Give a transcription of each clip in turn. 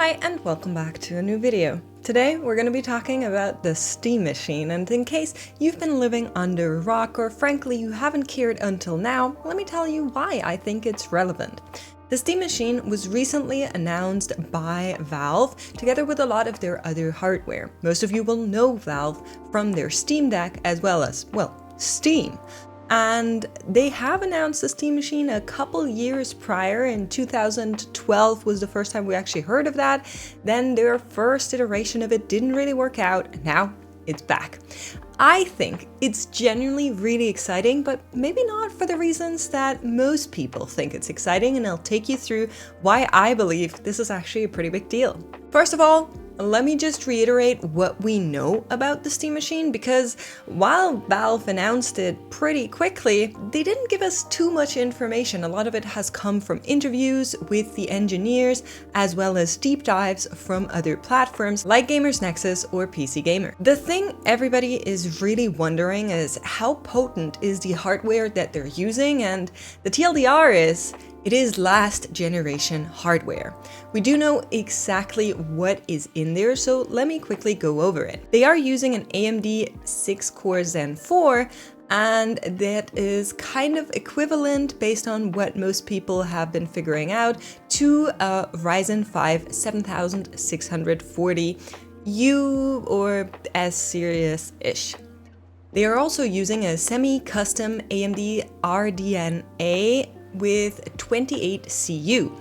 Hi and welcome back to a new video. Today we're going to be talking about the Steam Machine, and in case you've been living under a rock or frankly you haven't cared until now, let me tell you why I think it's relevant. The Steam Machine was recently announced by Valve together with a lot of their other hardware. Most of you will know Valve from their Steam Deck as well as, well, Steam. And they have announced the Steam Machine a couple years prior. In 2012 was the first time we actually heard of that. Then their first iteration of it didn't really work out, and now it's back. I think it's genuinely really exciting, but maybe not for the reasons that most people think it's exciting, and I'll take you through why I believe this is actually a pretty big deal. First of all, let me just reiterate what we know about the Steam Machine, because while Valve announced it pretty quickly, they didn't give us too much information. A lot of it has come from interviews with the engineers, as well as deep dives from other platforms like Gamers Nexus or PC Gamer. The thing everybody is really wondering is how potent is the hardware that they're using, and the TLDR is it is last generation hardware. We do know exactly what is in there, so let me quickly go over it. They are using an AMD 6-core Zen 4, and that is kind of equivalent, based on what most people have been figuring out, to a Ryzen 5 7640U or S series-ish. They are also using a semi-custom AMD RDNA with 28 CU.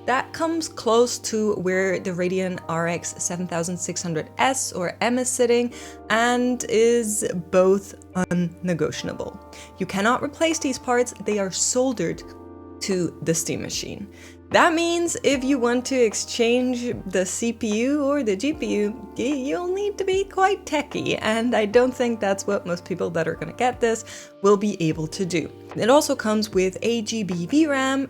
That comes close to where the Radeon RX 7600S or M is sitting, and is both unnegotiable. You cannot replace these parts, they are soldered to the Steam Machine. That means if you want to exchange the CPU or the GPU, you'll need to be quite techy, and I don't think that's what most people that are going to get this will be able to do. It also comes with 8 GB VRAM,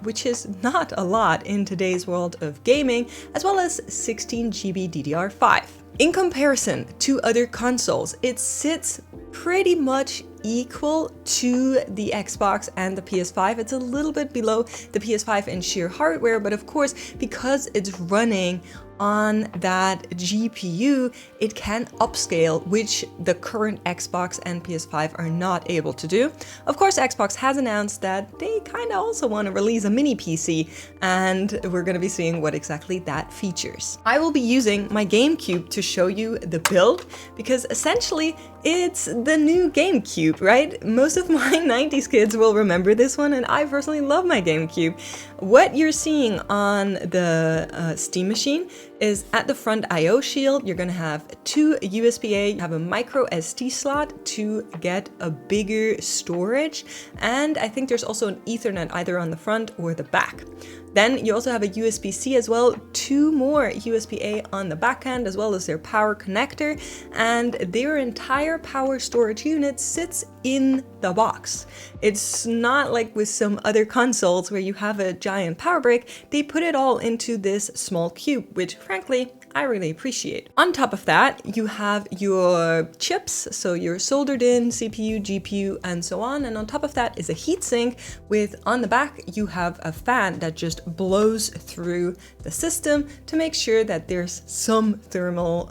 which is not a lot in today's world of gaming, as well as 16 GB DDR5. In comparison to other consoles, it sits pretty much equal to the Xbox and the PS5. It's a little bit below the PS5 in sheer hardware, but of course, because it's running on that GPU, it can upscale, which the current Xbox and PS5 are not able to do. Of course, Xbox has announced that they kind of also want to release a mini PC, and we're going to be seeing what exactly that features. I will be using my GameCube to show you the build, because essentially it's the new GameCube, right? Most of my 90s kids will remember this one, and I personally love my GameCube. What you're seeing on the Steam Machine is at the front I/O shield, you're gonna have two USB-A, you have a micro SD slot to get a bigger storage, and I think there's also an Ethernet either on the front or the back. Then you also have a USB-C as well, two more USB-A on the back end, as well as their power connector, and their entire power storage unit sits in the box. It's not like with some other consoles where you have a giant power brick. They put it all into this small cube, which frankly, I really appreciate. On top of that, you have your chips, so your soldered in CPU, GPU, and so on. And on top of that is a heatsink with, on the back, you have a fan that just blows through the system to make sure that there's some thermal,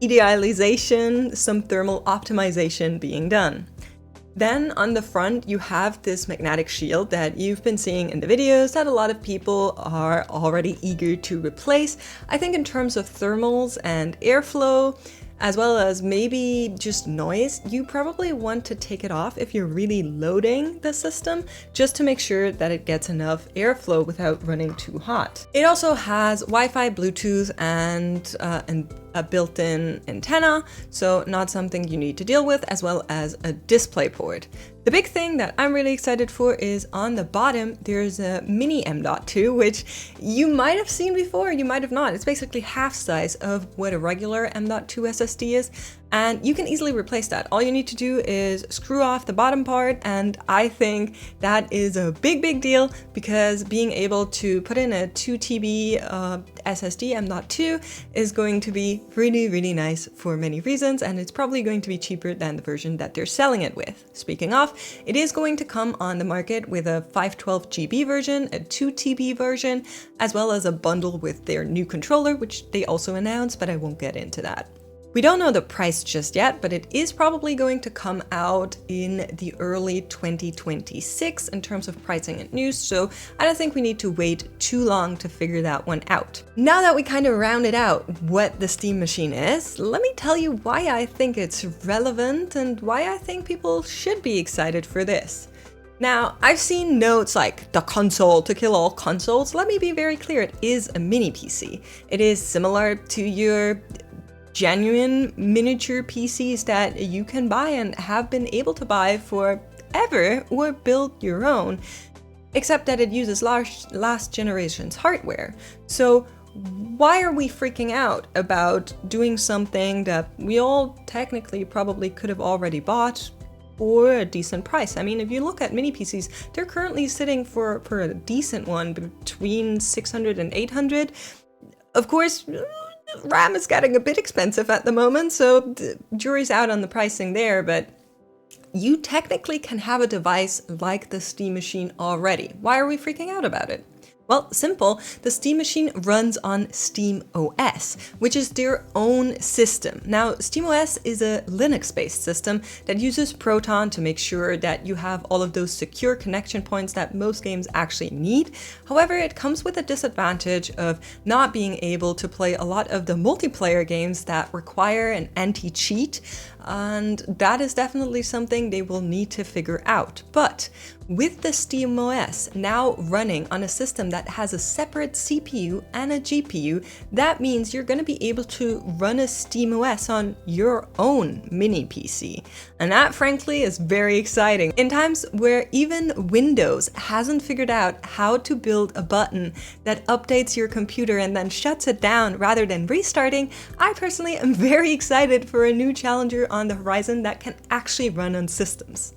idealization, some thermal optimization being done. Then on the front, you have this magnetic shield that you've been seeing in the videos that a lot of people are already eager to replace. I think in terms of thermals and airflow, as well as maybe just noise, you probably want to take it off if you're really loading the system, just to make sure that it gets enough airflow without running too hot. It also has Wi-Fi, Bluetooth, and a built-in antenna, so not something you need to deal with, as well as a display port. The big thing that I'm really excited for is on the bottom, there's a mini M.2, which you might have seen before, you might have not. It's basically half size of what a regular M.2 SSD is, And you can easily replace that. All you need to do is screw off the bottom part, and I think that is a big deal, because being able to put in a 2 TB SSD M.2 is going to be really nice for many reasons, and it's probably going to be cheaper than the version that they're selling it with. Speaking of, it is going to come on the market with a 512 GB version, a 2 TB version, as well as a bundle with their new controller, which they also announced, but I won't get into that. We don't know the price just yet, but it is probably going to come out in the early 2026 in terms of pricing and news, so I don't think we need to wait too long to figure that one out. Now that we kind of rounded out what the Steam Machine is, let me tell you why I think it's relevant and why I think people should be excited for this. Now, I've seen notes like the console to kill all consoles. Let me be very clear, it is a mini PC. It is similar to your genuine miniature PCs that you can buy and have been able to buy forever or build your own, except that it uses last generation's hardware. So why are we freaking out about doing something that we all technically probably could have already bought for a decent price? I mean, if you look at mini PCs, they're currently sitting for a decent one between 600 and 800. Of course, RAM is getting a bit expensive at the moment, so the jury's out on the pricing there, but you technically can have a device like the Steam Machine already. Why are we freaking out about it? Well, simple. The Steam Machine runs on steamOS, which is their own system. Now, steamOS is a Linux-based system that uses Proton to make sure that you have all of those secure connection points that most games actually need. However, it comes with a disadvantage of not being able to play a lot of the multiplayer games that require an anti-cheat, and that is definitely something they will need to figure out. But with the steamOS now running on a system that has a separate CPU and a GPU, that means you're going to be able to run a steamOS on your own mini PC. And that, frankly, is very exciting. In times where even Windows hasn't figured out how to build a button that updates your computer and then shuts it down rather than restarting, I personally am very excited for a new challenger on the horizon that can actually run on systems.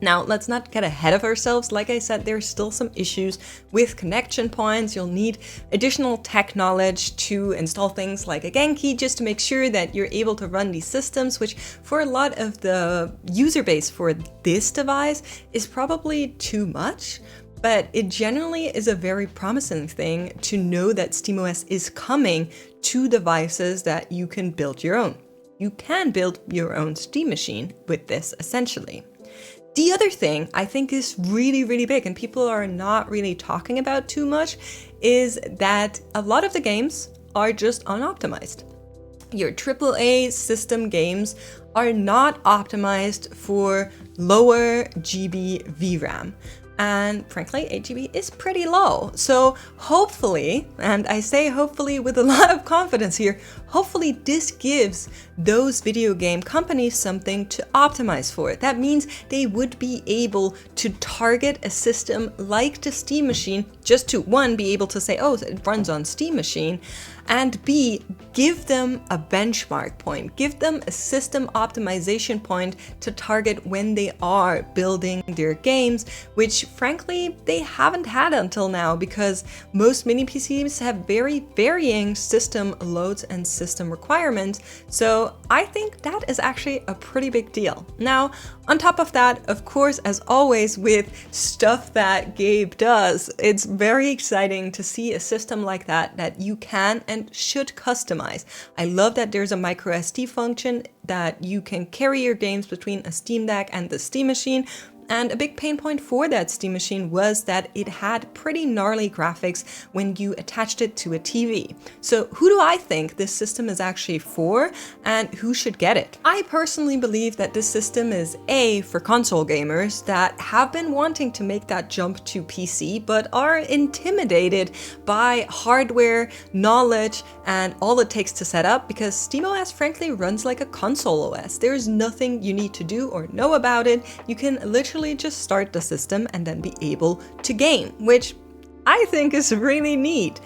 Now, let's not get ahead of ourselves. Like I said, there's still some issues with connection points. You'll need additional tech knowledge to install things like a Genki just to make sure that you're able to run these systems, which for a lot of the user base for this device is probably too much. But it generally is a very promising thing to know that steamOS is coming to devices that you can build your own. You can build your own Steam Machine with this, essentially. The other thing I think is really big and people are not really talking about too much is that a lot of the games are just unoptimized. Your AAA system games are not optimized for lower GB VRAM. And frankly, 8 GB is pretty low. So hopefully, and I say hopefully with a lot of confidence here, hopefully this gives those video game companies something to optimize for. That means they would be able to target a system like the Steam Machine just to, one, be able to say, oh, it runs on Steam Machine, and B, give them a benchmark point, give them a system optimization point to target when they are building their games, which frankly, they haven't had until now because most mini PCs have very varying system loads and system requirements. So I think that is actually a pretty big deal. Now, on top of that, of course, as always with stuff that Gabe does, it's very exciting to see a system like that you can and should customize. I love that there's a micro SD function that you can carry your games between a Steam Deck and the Steam Machine. And a big pain point for that Steam Machine was that it had pretty gnarly graphics when you attached it to a TV. So who do I think this system is actually for and who should get it? I personally believe that this system is A, for console gamers that have been wanting to make that jump to PC but are intimidated by hardware, knowledge, and all it takes to set up because steamOS frankly runs like a console OS. There's nothing you need to do or know about it. You can literally just start the system and then be able to game, which I think is really neat.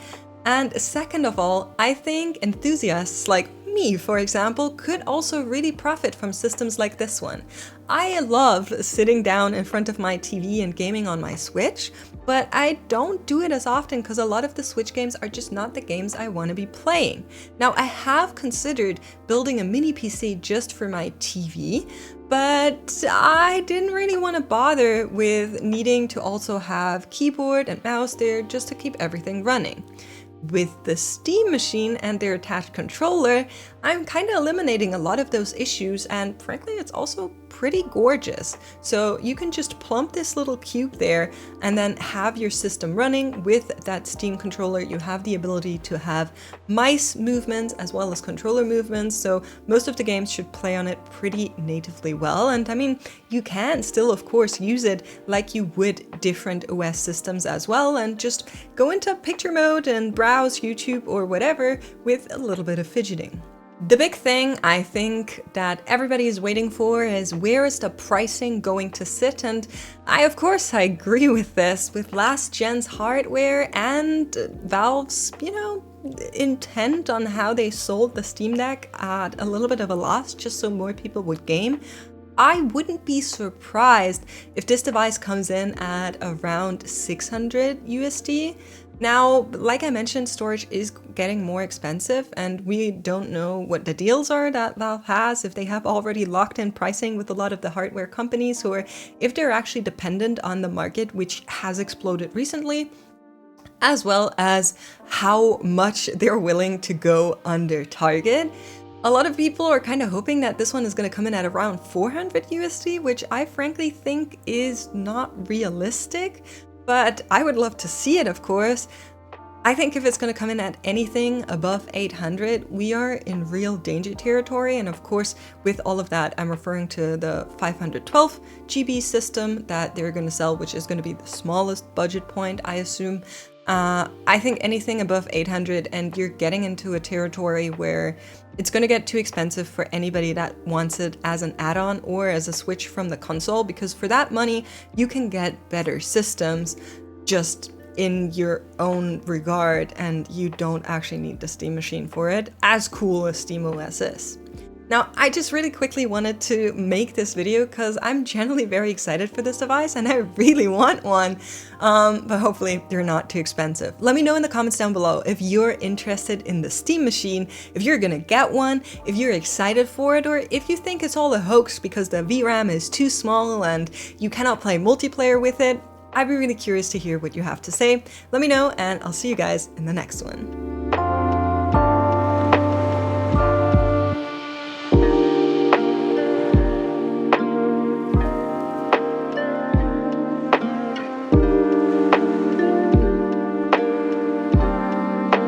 And second of all, I think enthusiasts like me, for example, could also really profit from systems like this one. I love sitting down in front of my TV and gaming on my Switch, but I don't do it as often because a lot of the Switch games are just not the games I want to be playing. Now, I have considered building a mini PC just for my TV, but I didn't really want to bother with needing to also have keyboard and mouse there just to keep everything running. With the Steam machine and their attached controller, I'm kind of eliminating a lot of those issues, and frankly, it's also pretty gorgeous. So you can just plump this little cube there and then have your system running with that Steam controller. You have the ability to have mice movements as well as controller movements, so most of the games should play on it pretty natively well. And I mean, you can still, of course, use it like you would different OS systems as well, and just go into picture mode and browse YouTube or whatever with a little bit of fidgeting. The big thing I think that everybody is waiting for is where is the pricing going to sit, and I agree with this. With last gen's hardware and Valve's, intent on how they sold the Steam Deck at a little bit of a loss just so more people would game, I wouldn't be surprised if this device comes in at around 600 USD. Now, like I mentioned, storage is getting more expensive, and we don't know what the deals are that Valve has, if they have already locked in pricing with a lot of the hardware companies, or if they're actually dependent on the market, which has exploded recently, as well as how much they're willing to go under target. A lot of people are kind of hoping that this one is going to come in at around 400 USD, which I frankly think is not realistic. But I would love to see it, of course. I think if it's going to come in at anything above 800, we are in real danger territory. And of course, with all of that, I'm referring to the 512 GB system that they're going to sell, which is going to be the smallest budget point, I assume. I think anything above 800 and you're getting into a territory where it's going to get too expensive for anybody that wants it as an add-on or as a switch from the console, because for that money, you can get better systems just in your own regard, and you don't actually need the Steam machine for it, as cool as steamOS is. Now, I just really quickly wanted to make this video because I'm generally very excited for this device and I really want one, but hopefully they're not too expensive. Let me know in the comments down below if you're interested in the Steam machine, if you're gonna get one, if you're excited for it, or if you think it's all a hoax because the VRAM is too small and you cannot play multiplayer with it. I'd be really curious to hear what you have to say. Let me know, and I'll see you guys in the next one.